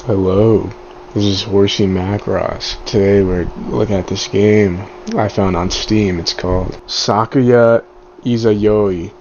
Hello, this is Horsey Macross. Today we're looking at this game I found on Steam. It's called Sakuya Izayoi.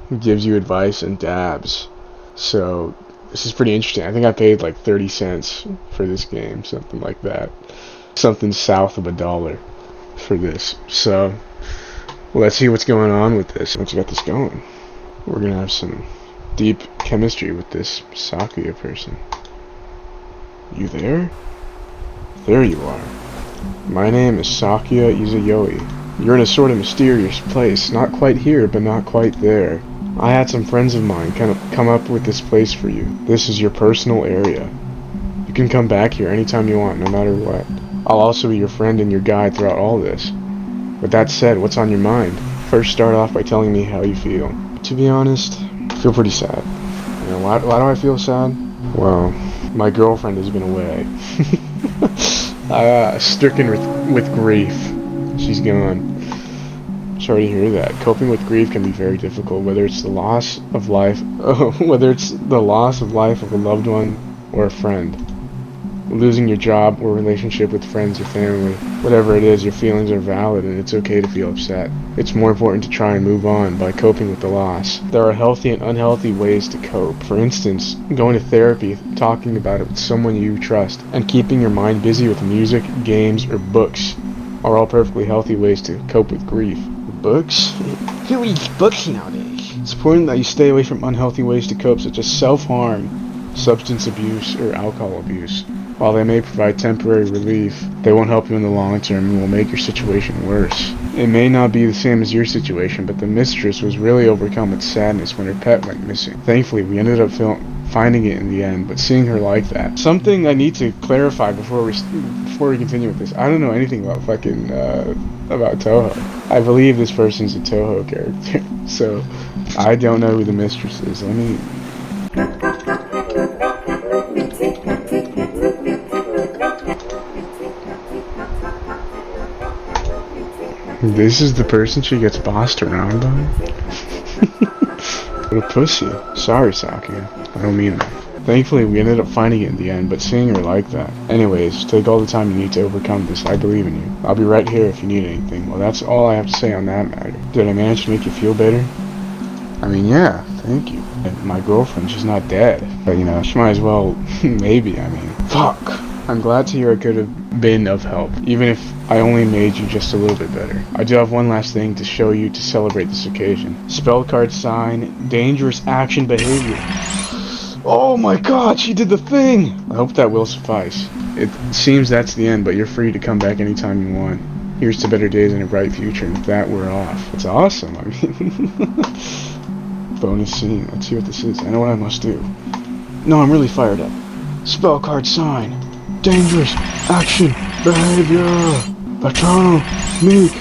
It gives you advice and dabs. So this is pretty interesting. I think I paid like 30 cents for this game, something like that. Something south of $1 for this. So let's see what's going on with this. Let's get this going. We're gonna have some deep chemistry with this Sakuya person. You there? There you are. My name is Sakuya Izayoi. You're in a sort of mysterious place, not quite here, but not quite there. I had some friends of mine come up with this place for you. This is your personal area. You can come back here anytime you want, no matter what. I'll also be your friend and your guide throughout all this. With that said, what's on your mind? First, start off by telling me how you feel. To be honest, I feel pretty sad. You know, why do I feel sad? Well, my girlfriend has been away. Stricken with grief. She's gone. Sorry to hear that. Coping with grief can be very difficult, whether it's the loss of life of a loved one or a friend. Losing your job or relationship with friends or family. Whatever it is, your feelings are valid and it's okay to feel upset. It's more important to try and move on by coping with the loss. There are healthy and unhealthy ways to cope. For instance, going to therapy, talking about it with someone you trust, and keeping your mind busy with music, games, or books are all perfectly healthy ways to cope with grief. Books? Who reads books nowadays? It's important that you stay away from unhealthy ways to cope, such as self-harm, substance abuse, or alcohol abuse. While they may provide temporary relief, they won't help you in the long term and will make your situation worse. It may not be the same as your situation, but the mistress was really overcome with sadness when her pet went missing. Thankfully, we ended up finding it in the end, but seeing her like that. Something I need to clarify before we continue with this. I don't know anything about about Touhou. I believe this person's a Touhou character, so I don't know who the mistress is. Let me... This is the person she gets bossed around by? What a pussy. Sorry, Sakuya. I don't mean that. Thankfully, we ended up finding it in the end, but seeing her like that. Anyways, take all the time you need to overcome this. I believe in you. I'll be right here if you need anything. Well, that's all I have to say on that matter. Did I manage to make you feel better? I mean, yeah, thank you. And my girlfriend, she's not dead. But, you know, she might as well, maybe, I mean. Fuck. I'm glad to hear I could have been of help, even if I only made you just a little bit better. I do have one last thing to show you to celebrate this occasion. Spell card sign, dangerous action behavior. Oh my god, she did the thing! I hope that will suffice. It seems that's the end, but you're free to come back anytime you want. Here's to better days and a bright future, and with that, we're off. It's awesome, I mean. Bonus scene. Let's see what this is. I know what I must do. No, I'm really fired up. Spell card sign. Dangerous action behavior. Patronal Meek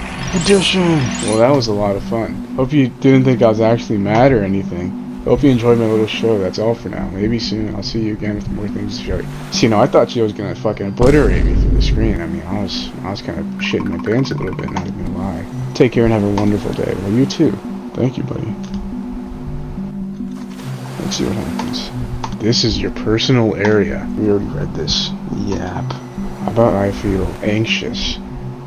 Edition. Well, that was a lot of fun. Hope you didn't think I was actually mad or anything. Hope you enjoyed my little show. That's all for now. Maybe soon I'll see you again with more things to show you. See, you know, I thought she was gonna fucking obliterate me through the screen. I mean, I was kind of shitting my pants a little bit, not even gonna lie. Take care and have a wonderful day. Well, you too. Thank you, buddy. Let's see what happens. This is your personal area. We already read this. Yap. How about I feel anxious?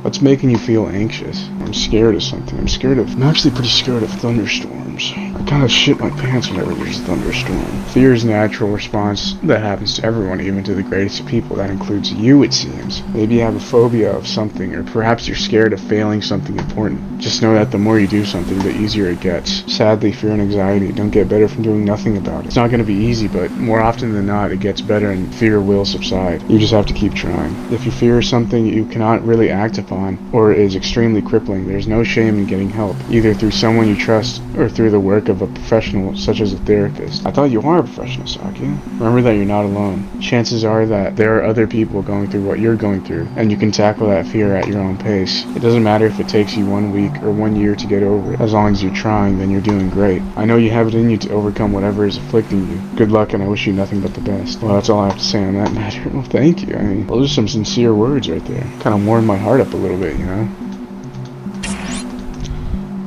What's making you feel anxious? I'm scared of something. I'm actually pretty scared of thunderstorms. I kind of shit my pants whenever there's a thunderstorm. Fear is a natural response that happens to everyone, even to the greatest of people. That includes you, it seems. Maybe you have a phobia of something, or perhaps you're scared of failing something important. Just know that the more you do something, the easier it gets. Sadly, fear and anxiety don't get better from doing nothing about it. It's not going to be easy, but more often than not, it gets better and fear will subside. You just have to keep trying. If you fear something you cannot really act upon, or is extremely crippling, there's no shame in getting help, either through someone you trust or through the work of a professional such as a therapist. I thought you are a professional, Sakuya. Remember that you're not alone. Chances are that there are other people going through what you're going through, and you can tackle that fear at your own pace. It doesn't matter if it takes you 1 week or 1 year to get over it. As long as you're trying, then you're doing great. I know you have it in you to overcome whatever is afflicting you. Good luck, and I wish you nothing but the best. Well, that's all I have to say on that matter. Well, thank you. I mean, those are some sincere words right there. Kind of warmed my heart up a little bit, you know?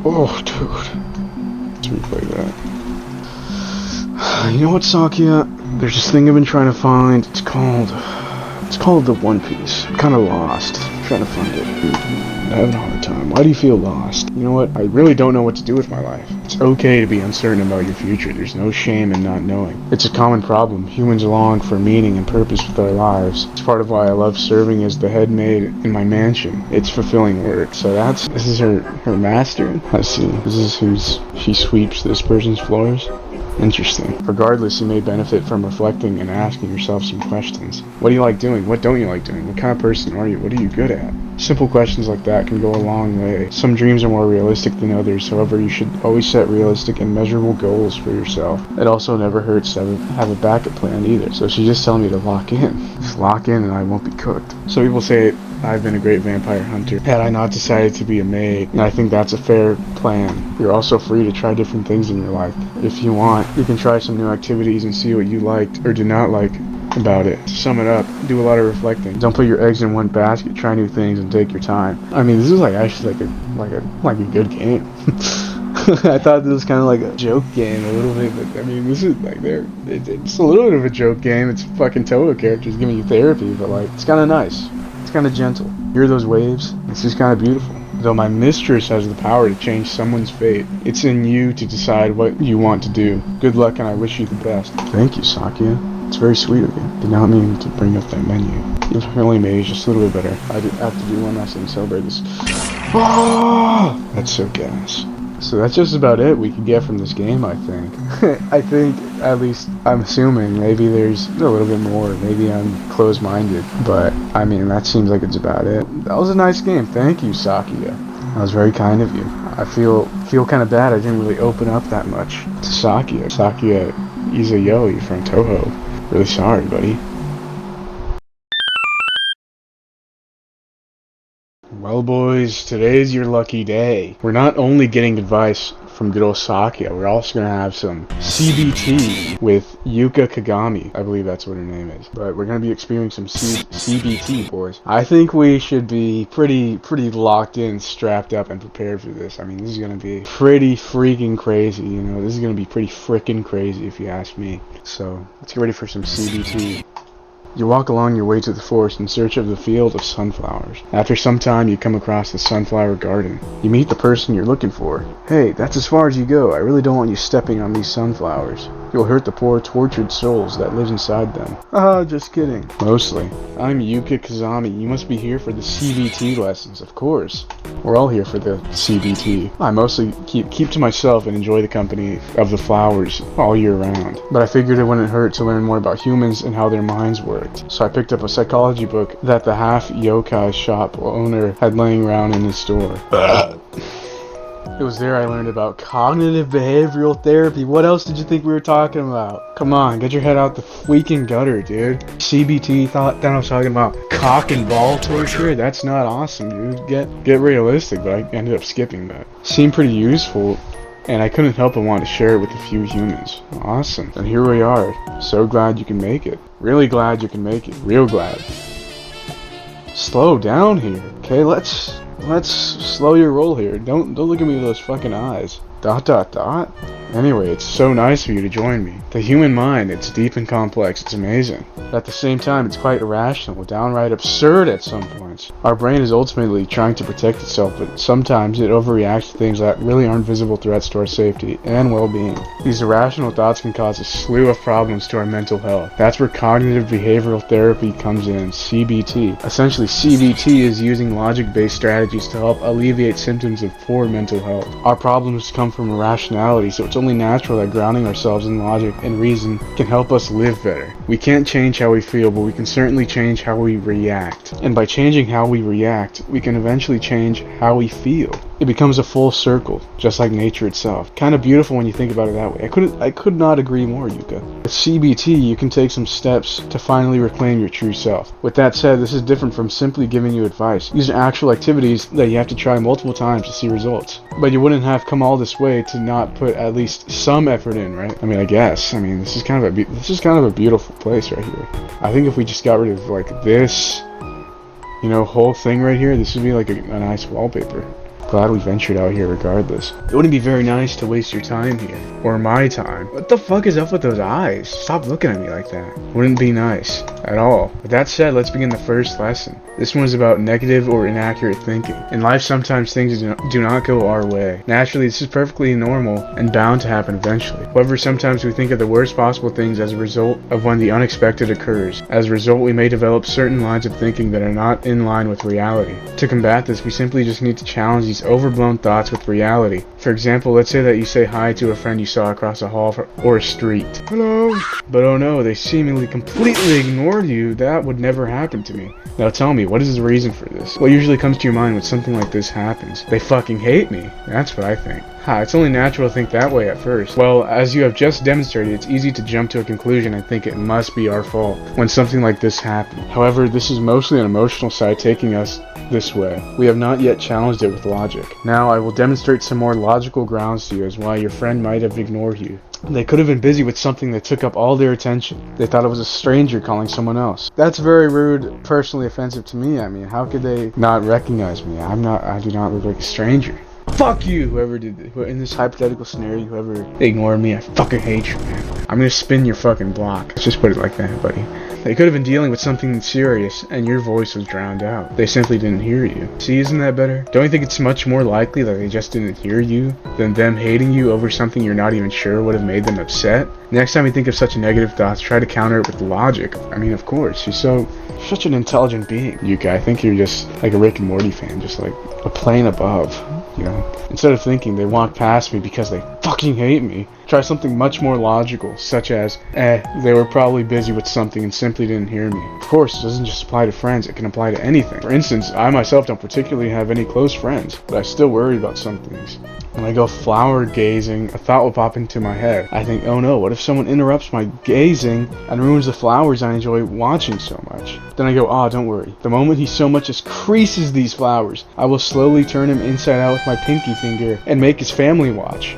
Oh, dude. Let's replay that. You know what, Sakuya? There's this thing I've been trying to find. It's called the One Piece. I'm kind of lost. I'm trying to find it. I'm having a hard time. Why do you feel lost? You know what? I really don't know what to do with my life. It's okay to be uncertain about your future. There's no shame in not knowing. It's a common problem. Humans long for meaning and purpose with our lives. It's part of why I love serving as the head maid in my mansion. It's fulfilling work. So this is her master. Let's see. This is she sweeps this person's floors. Interesting. Regardless, you may benefit from reflecting and asking yourself some questions. What do you like doing? What don't you like doing? What kind of person are you? What are you good at? Simple questions like that can go a long way. Some dreams are more realistic than others, however, you should always set realistic and measurable goals for yourself. It also never hurts to have a backup plan either. So she's just telling me to lock in. Just lock in and I won't be cooked. Some people say I've been a great vampire hunter had I not decided to be a maid, and I think that's a fair plan. You're also free to try different things in your life. If you want, you can try some new activities and see what you liked or do not like about it. To sum it up, do a lot of reflecting. Don't put your eggs in one basket, try new things and take your time. I mean, this is actually like a good game. I thought this was kind of like a joke game a little bit, but I mean, this is it's a little bit of a joke game. It's fucking Touhou characters giving you therapy, but it's kind of nice. It's kind of gentle. Hear those waves? It's just kind of beautiful. Though my mistress has the power to change someone's fate, it's in you to decide what you want to do. Good luck and I wish you the best. Thank you, Sakia. It's very sweet of you. Did not mean to bring up that menu. You've really made it just a little bit better. I have to do one last thing to celebrate this. Oh, that's so gas. So that's just about it we can get from this game, I think. I think, at least, I'm assuming, maybe there's a little bit more. Maybe I'm closed-minded. But, I mean, that seems like it's about it. That was a nice game. Thank you, Sakia. That was very kind of you. I feel kind of bad I didn't really open up that much to Sakia. Sakia Izayoi from Touhou. Really sorry, buddy. Well, boys, today's your lucky day. We're not only getting advice from good old Sakia, we're also going to have some CBT with Yuka Kagami. I believe that's what her name is. But we're going to be experiencing some CBT, boys. I think we should be pretty locked in, strapped up, and prepared for this. I mean, this is going to be pretty freaking crazy, you know. This is going to be pretty freaking crazy, if you ask me. So, let's get ready for some CBT. You walk along your way to the forest in search of the field of sunflowers. After some time, you come across the sunflower garden. You meet the person you're looking for. Hey, that's as far as you go. I really don't want you stepping on these sunflowers. You'll hurt the poor, tortured souls that live inside them. Ah, just kidding. Mostly. I'm Yuka Kazami. You must be here for the CBT lessons, of course. We're all here for the CBT. I mostly keep to myself and enjoy the company of the flowers all year round. But I figured it wouldn't hurt to learn more about humans and how their minds worked. So I picked up a psychology book that the half yokai shop owner had laying around in his store. It was there I learned about cognitive behavioral therapy. What else did you think we were talking about? Come on, get your head out the freaking gutter, dude. CBT thought I was talking about cock and ball torture? That's not awesome, dude. Get realistic, but I ended up skipping that. Seemed pretty useful, and I couldn't help but want to share it with a few humans. Awesome. And here we are. So glad you can make it. Really glad you can make it. Real glad. Slow down here. Okay, let's slow your roll here. Don't look at me with those fucking eyes. ... Anyway, it's so nice of you to join me. The human mind, it's deep and complex, it's amazing. But at the same time, it's quite irrational, downright absurd at some points. Our brain is ultimately trying to protect itself, but sometimes it overreacts to things that really aren't visible threats to our safety and well-being. These irrational thoughts can cause a slew of problems to our mental health. That's where cognitive behavioral therapy comes in, CBT. Essentially, CBT is using logic-based strategies to help alleviate symptoms of poor mental health. Our problems come from irrationality, so it's only natural that grounding ourselves in logic and reason can help us live better. We can't change how we feel, but we can certainly change how we react. And by changing how we react, we can eventually change how we feel. It becomes a full circle, just like nature itself. Kind of beautiful when you think about it that way. I could not agree more, Yuka. With CBT, you can take some steps to finally reclaim your true self. With that said, this is different from simply giving you advice. These are actual activities that you have to try multiple times to see results. But you wouldn't have come all this way to not put at least some effort in, right? I mean, I guess. I mean, this is kind of a beautiful place right here. I think if we just got rid of this, whole thing right here, this would be like a nice wallpaper. glad we ventured out here regardless. It wouldn't be very nice to waste your time here. Or my time. What the fuck is up with those eyes? Stop looking at me like that. Wouldn't be nice. At all. With that said, let's begin the first lesson. This one is about negative or inaccurate thinking. In life, sometimes things do not go our way. Naturally, this is perfectly normal and bound to happen eventually. However, sometimes we think of the worst possible things as a result of when the unexpected occurs. As a result, we may develop certain lines of thinking that are not in line with reality. To combat this, we simply just need to challenge these overblown thoughts with reality. For example, let's say that you say hi to a friend you saw across a hall or a street. Hello. But oh no, they seemingly completely ignored you. That would never happen to me. Now tell me, what is the reason for this? What usually comes to your mind when something like this happens? They fucking hate me. That's what I think. It's only natural to think that way at first. Well, as you have just demonstrated, it's easy to jump to a conclusion and think it must be our fault when something like this happened. However, this is mostly an emotional side taking us this way. We have not yet challenged it with logic. Now, I will demonstrate some more logical grounds to you as why your friend might have ignored you. They could have been busy with something that took up all their attention. They thought it was a stranger calling someone else. That's very rude, personally offensive to me. I mean, how could they not recognize me? I do not look like a stranger. Fuck you, whoever did this. In this hypothetical scenario, whoever ignored me, I fucking hate you, man. I'm gonna spin your fucking block. Let's just put it like that, buddy. They could have been dealing with something serious, and your voice was drowned out. They simply didn't hear you. See, isn't that better? Don't you think it's much more likely that they just didn't hear you than them hating you over something you're not even sure would have made them upset? Next time you think of such negative thoughts, try to counter it with logic. I mean, of course, you're such an intelligent being. Yuka, I think you're just like a Rick and Morty fan, just like a plane above, you know? Instead of thinking they walked past me because they fucking hate me, try something much more logical, such as, they were probably busy with something and simply didn't hear me. Of course, it doesn't just apply to friends, it can apply to anything. For instance, I myself don't particularly have any close friends, but I still worry about some things. When I go flower gazing, a thought will pop into my head. I think, oh no, what if someone interrupts my gazing and ruins the flowers I enjoy watching so much? Then I go, don't worry. The moment he so much as creases these flowers, I will slowly turn him inside out with my pinky finger and make his family watch.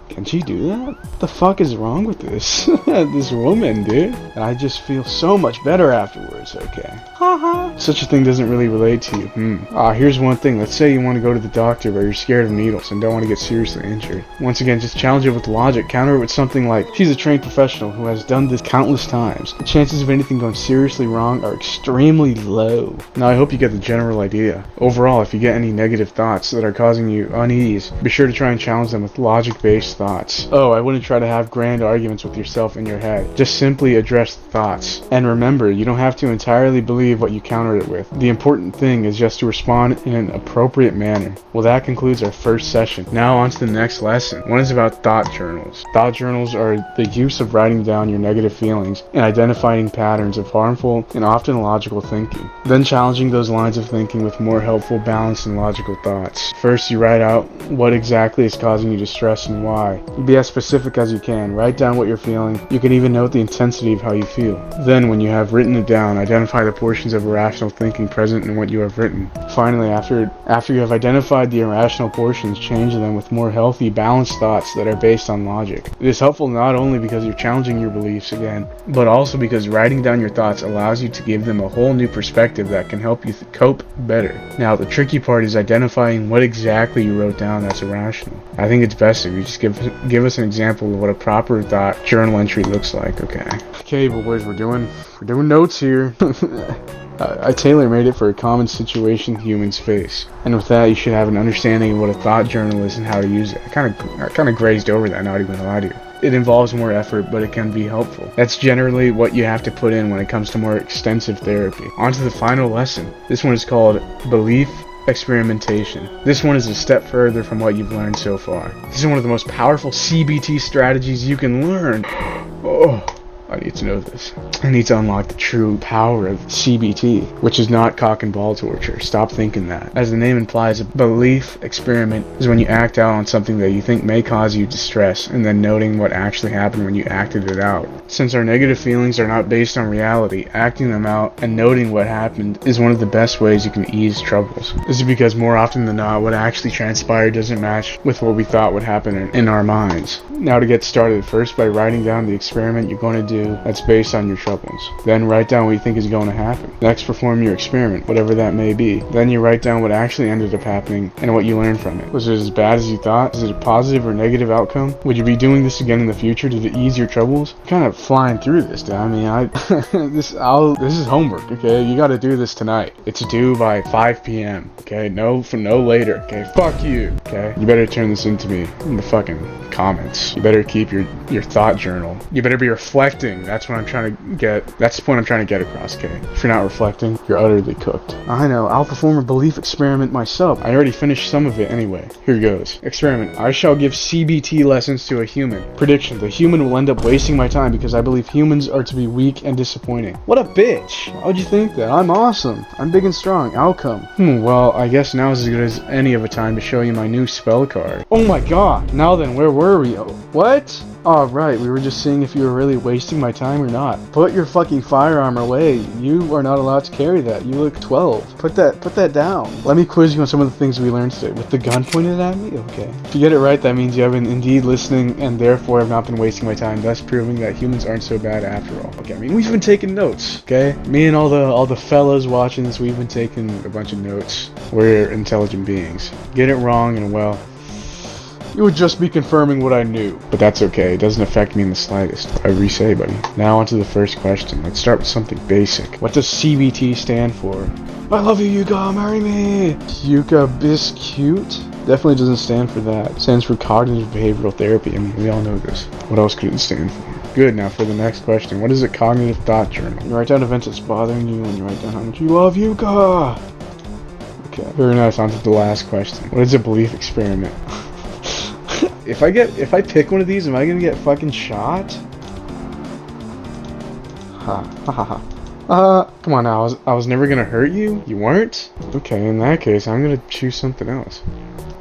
Can she do that? What the fuck is wrong with this? This woman, dude. And I just feel so much better afterwards, okay? Haha. Such a thing doesn't really relate to you. Here's one thing. Let's say you want to go to the doctor, but you're scared of needles and don't want to get seriously injured. Once again, just challenge it with logic. Counter it with something like, she's a trained professional who has done this countless times. The chances of anything going seriously wrong are extremely low. Now, I hope you get the general idea. Overall, if you get any negative thoughts that are causing you unease, be sure to try and challenge them with logic-based thoughts. I wouldn't try to have grand arguments with yourself in your head. Just simply address the thoughts. And remember, you don't have to entirely believe what you counter it with. The important thing is just to respond in an appropriate manner. Well, that concludes our first session. Now on to the next lesson. One is about thought journals. Thought journals are the use of writing down your negative feelings and identifying patterns of harmful and often illogical thinking. Then challenging those lines of thinking with more helpful, balanced, and logical thoughts. First, you write out what exactly is causing you distress and why. Be as specific as you can. Write down what you're feeling. You can even note the intensity of how you feel. Then, when you have written it down, identify the portions of irrational thinking present in what you have written. Finally, after you have identified the irrational portions, change them with more healthy, balanced thoughts that are based on logic. It is helpful not only because you're challenging your beliefs again, but also because writing down your thoughts allows you to give them a whole new perspective that can help you cope better. Now, the tricky part is identifying what exactly you wrote down that's irrational. I think it's best if you just give us an example of what a proper thought journal entry looks like, okay, boys, we're doing notes here. I tailor-made it for a common situation humans face, and with that you should have an understanding of what a thought journal is and how to use it. I kind of grazed over that, not even gonna lie to you. It involves more effort, but it can be helpful. That's generally what you have to put in when it comes to more extensive therapy. On to the final lesson. This one is called Belief Experimentation. This one is a step further from what you've learned so far. This is one of the most powerful CBT strategies you can learn. I need to know this. I need to unlock the true power of CBT, which is not cock and ball torture. Stop thinking that. As the name implies, a belief experiment is when you act out on something that you think may cause you distress, and then noting what actually happened when you acted it out. Since our negative feelings are not based on reality, acting them out and noting what happened is one of the best ways you can ease troubles. This is because more often than not, what actually transpired doesn't match with what we thought would happen in our minds. Now to get started, first by writing down the experiment you're going to do, do that's based on your troubles. Then write down what you think is going to happen. Next, perform your experiment, whatever that may be. Then you write down what actually ended up happening and what you learned from it. Was it as bad as you thought? Is it a positive or negative outcome? Would you be doing this again in the future? Did it ease your troubles? Kind of flying through this, dude. I mean, this is homework, okay? You gotta do this tonight. It's due by 5 p.m., okay? No later, okay? Fuck you, okay? You better turn this into me in the fucking comments. You better keep your thought journal. You better be reflecting. That's what I'm trying to get. That's the point I'm trying to get across, okay? If you're not reflecting, you're utterly cooked. I know. I'll perform a belief experiment myself. I already finished some of it anyway. Here goes. Experiment. I shall give CBT lessons to a human. Prediction. The human will end up wasting my time because I believe humans are to be weak and disappointing. What a bitch. Why would you think that? I'm awesome. I'm big and strong. Outcome. Well, I guess now is as good as any of a time to show you my new spell card. Oh my god. Now then, where were we? Oh, what? Oh, right, we were just seeing if you were really wasting my time or not. Put your fucking firearm away. You are not allowed to carry that. You look 12. Put that down. Let me quiz you on some of the things we learned today. With the gun pointed at me? Okay. If you get it right, that means you have been indeed listening and therefore have not been wasting my time, thus proving that humans aren't so bad after all. Okay, I mean, we've been taking notes, okay? Me and all the fellas watching this, we've been taking a bunch of notes. We're intelligent beings. Get it wrong and, well, you would just be confirming what I knew. But that's okay, it doesn't affect me in the slightest. I re-say, buddy. Now on to the first question. Let's start with something basic. What does CBT stand for? I love you, Yuka, marry me! Yuka Biscute? Definitely doesn't stand for that. It stands for cognitive behavioral therapy. I mean, we all know this. What else could it stand for? Good, now for the next question. What is a cognitive thought journal? You write down events that's bothering you and you write down how much you love Yuka! Okay, very nice. On to the last question. What is a belief experiment? If I pick one of these, am I gonna get fucking shot? Come on now, I was never gonna hurt you? You weren't? Okay, in that case, I'm gonna choose something else.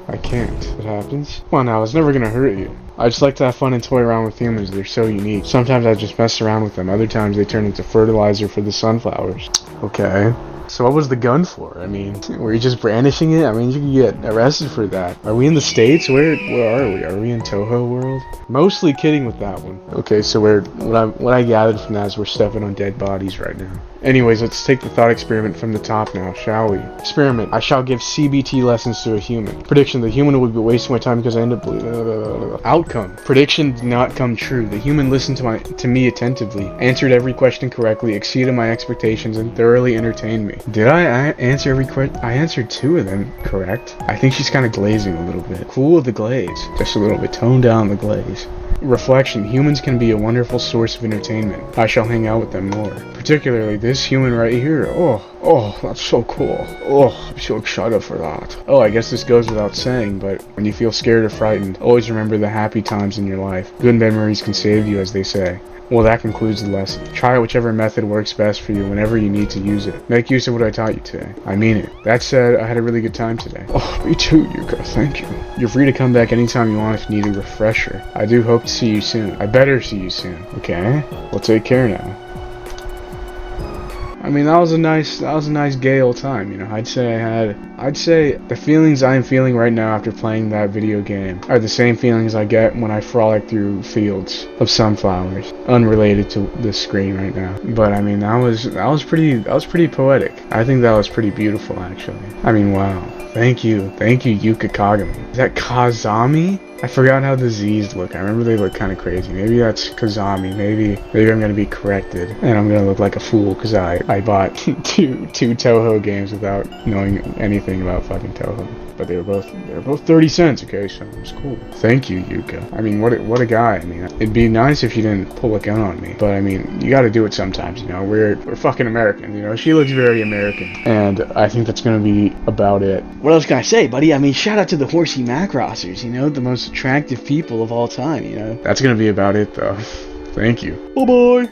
I can't. What happens? Come on now, I was never gonna hurt you. I just like to have fun and toy around with humans. They're so unique. Sometimes I just mess around with them. Other times they turn into fertilizer for the sunflowers. Okay. So what was the gun for? I mean, were you just brandishing it? I mean, you could get arrested for that. Are we in the States? Where are we? Are we in Touhou world? Mostly kidding with that one. Okay, so what I gathered from that is we're stepping on dead bodies right now. Anyways, let's take the thought experiment from the top now, shall we? Experiment. I shall give CBT lessons to a human. Prediction. The human will be wasting my time because I end up outcome. Prediction did not come true. The human listened to me attentively, answered every question correctly, exceeded my expectations, and thoroughly entertained me. Did I answer every question? I answered 2 of them correct. I think she's kind of glazing a little bit. Cool the glaze. Just a little bit. Tone down the glaze. Reflection. Humans can be a wonderful source of entertainment. I shall hang out with them more. Particularly this human right here. Oh, that's so cool. Oh, I'm so excited for that. Oh, I guess this goes without saying, but when you feel scared or frightened, always remember the happy times in your life. Good memories can save you, as they say. Well, that concludes the lesson. Try whichever method works best for you whenever you need to use it. Make use of what I taught you today. I mean it. That said, I had a really good time today. Oh, me too, Yuka. Thank you. You're free to come back anytime you want if you need a refresher. I do hope to see you soon. I better see you soon. Okay? Well, take care now. I mean, that was a nice gay old time, you know. I'd say the feelings I'm feeling right now after playing that video game are the same feelings I get when I frolic through fields of sunflowers, unrelated to this screen right now. But I mean, that was pretty poetic. I think that was pretty beautiful, actually. I mean, wow. Thank you, Yuka Kagami. Is that Kazami? I forgot how the Z's look. I remember they look kind of crazy. Maybe that's Kazami. Maybe I'm gonna be corrected, and I'm gonna look like a fool because I bought two Touhou games without knowing anything about fucking Touhou. But they were both 30 cents. Okay, so it was cool. Thank you, Yuka. I mean, what a guy. I mean, it'd be nice if you didn't pull a gun on me, but I mean, you got to do it sometimes. You know, we're fucking American. You know, she looks very American, and I think that's gonna be about it. What else can I say, buddy? I mean, shout out to the Horsey macrossers. You know, the most attractive people of all time, you know. That's gonna be about it, though. Thank you. Bye-bye.